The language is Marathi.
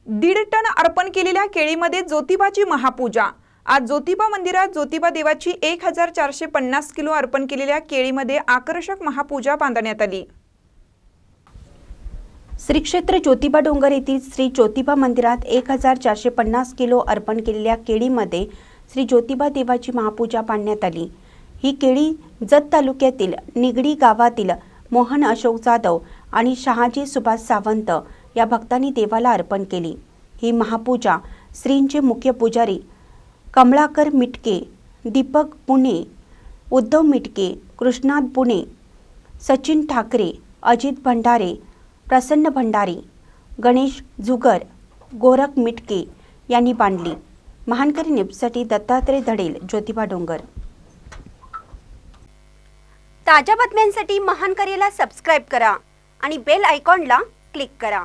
1.5 टन अर्पण केलेल्या केळीमध्ये ज्योतिबाची महापूजा। आज ज्योतिबा मंदिरात ज्योतिबा देवाची 1450 किलो अर्पण केलेल्या केळीमध्ये आकर्षक महापूजा बांधण्यात आली। श्री क्षेत्र ज्योतिबा डोंगर येथील श्री ज्योतिबा मंदिरात 1450 किलो अर्पण केलेल्या केळीमध्ये श्री ज्योतिबा देवाची महापूजा बांधण्यात आली। ही केळी जत तालुक्यातील निगडी गावातील मोहन अशोक जाधव आणि शहाजी सुभाष सावंत या भक्तांनी देवाला अर्पण केली। ही महापूजा श्रींचे मुख्य पुजारी कमलाकर मिटके, दीपक पुणे, उद्धव मिटके, कृष्णात पुणे, सचिन ठाकरे, अजित भंडारे, प्रसन्न भंडारी, गणेश जुगर, गोरख मिटके यांनी बांधली। महानकरी न्यूजसाठी दत्तात्रय धडेल, ज्योतिबा डोंगर। ताज्या बातम्यांसाठी महानकरीला सबस्क्राइब करा आणि बेल आयकॉनला क्लिक करा।